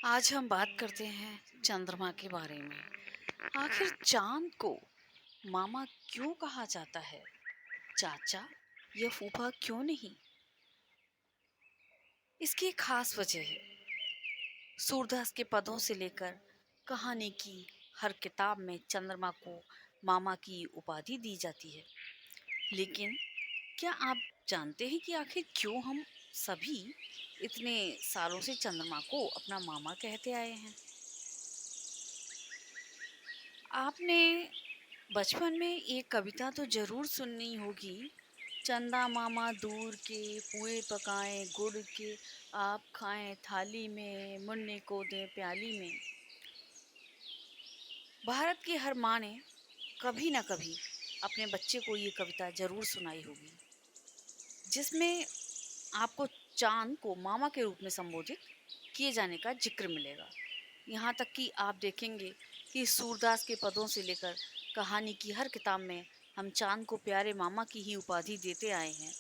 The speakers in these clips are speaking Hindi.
आज हम बात करते हैं चंद्रमा के बारे में। आखिर चांद को मामा क्यों कहा जाता है? चाचा या फूफा क्यों नहीं? इसकी एक खास वजह है। सूरदास के पदों से लेकर कहानी की हर किताब में चंद्रमा को मामा की उपाधि दी जाती है। लेकिन क्या आप जानते हैं कि आखिर क्यों हम सभी इतने सालों से चंद्रमा को अपना मामा कहते आए हैं? आपने बचपन में एक कविता तो जरूर सुननी होगी। चंदा मामा दूर के, पुए पकाएं गुड़ के, आप खाएं थाली में, मुन्ने को दें प्याली में। भारत की हर माँ ने कभी ना कभी अपने बच्चे को ये कविता जरूर सुनाई होगी, जिसमें आपको चांद को मामा के रूप में संबोधित किए जाने का जिक्र मिलेगा। यहाँ तक कि आप देखेंगे कि सूरदास के पदों से लेकर कहानी की हर किताब में हम चांद को प्यारे मामा की ही उपाधि देते आए हैं।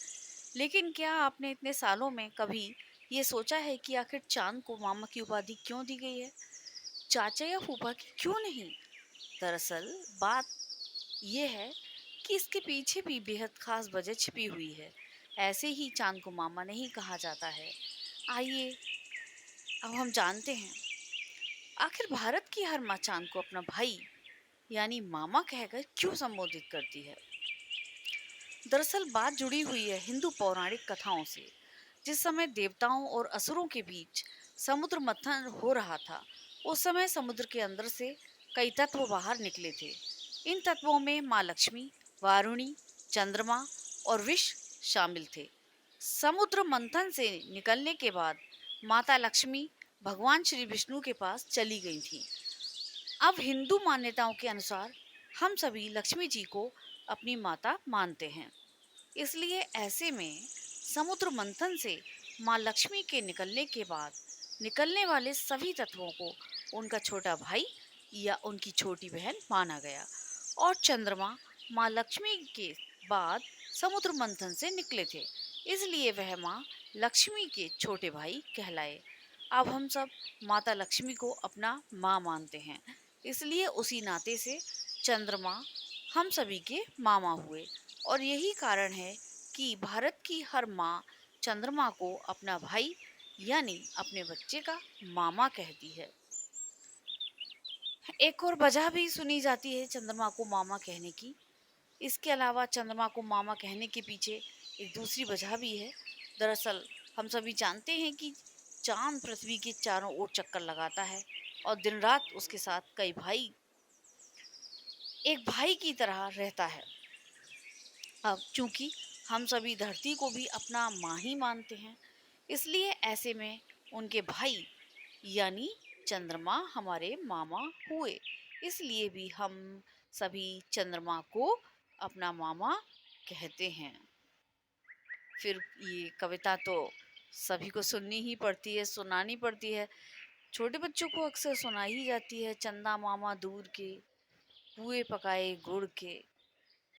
लेकिन क्या आपने इतने सालों में कभी ये सोचा है कि आखिर चांद को मामा की उपाधि क्यों दी गई है, चाचा या फूफा की क्यों नहीं? दरअसल बात ये है कि इसके पीछे भी बेहद खास वजह छिपी हुई है। ऐसे ही चांद को मामा नहीं कहा जाता है। आइए अब हम जानते हैं आखिर भारत की हर माँ चांद को अपना भाई यानी मामा कहकर क्यों संबोधित करती है। दरअसल बात जुड़ी हुई है हिंदू पौराणिक कथाओं से। जिस समय देवताओं और असुरों के बीच समुद्र मंथन हो रहा था, उस समय समुद्र के अंदर से कई तत्व बाहर निकले थे। इन तत्वों में माँ लक्ष्मी, वारुणी, चंद्रमा और विष शामिल थे। समुद्र मंथन से निकलने के बाद माता लक्ष्मी भगवान श्री विष्णु के पास चली गई थी। अब हिंदू मान्यताओं के अनुसार हम सभी लक्ष्मी जी को अपनी माता मानते हैं। इसलिए ऐसे में समुद्र मंथन से माँ लक्ष्मी के निकलने के बाद निकलने वाले सभी तत्वों को उनका छोटा भाई या उनकी छोटी बहन माना गया। और चंद्रमा माँ लक्ष्मी के बाद समुद्र मंथन से निकले थे, इसलिए वह माँ लक्ष्मी के छोटे भाई कहलाए। अब हम सब माता लक्ष्मी को अपना माँ मानते हैं, इसलिए उसी नाते से चंद्रमा हम सभी के मामा हुए। और यही कारण है कि भारत की हर माँ चंद्रमा को अपना भाई यानी अपने बच्चे का मामा कहती है। एक और वजह भी सुनी जाती है चंद्रमा को मामा कहने की। इसके अलावा चंद्रमा को मामा कहने के पीछे एक दूसरी वजह भी है। दरअसल हम सभी जानते हैं कि चांद पृथ्वी के चारों ओर चक्कर लगाता है और दिन रात उसके साथ कई भाई एक भाई की तरह रहता है। अब चूंकि हम सभी धरती को भी अपना माँ ही मानते हैं, इसलिए ऐसे में उनके भाई यानी चंद्रमा हमारे मामा हुए। इसलिए भी हम सभी चंद्रमा को अपना मामा कहते हैं। फिर ये कविता तो सभी को सुननी ही पड़ती है, सुनानी पड़ती है। छोटे बच्चों को अक्सर सुनाई ही जाती है। चंदा मामा दूर के, पुए पकाए गुड़ के,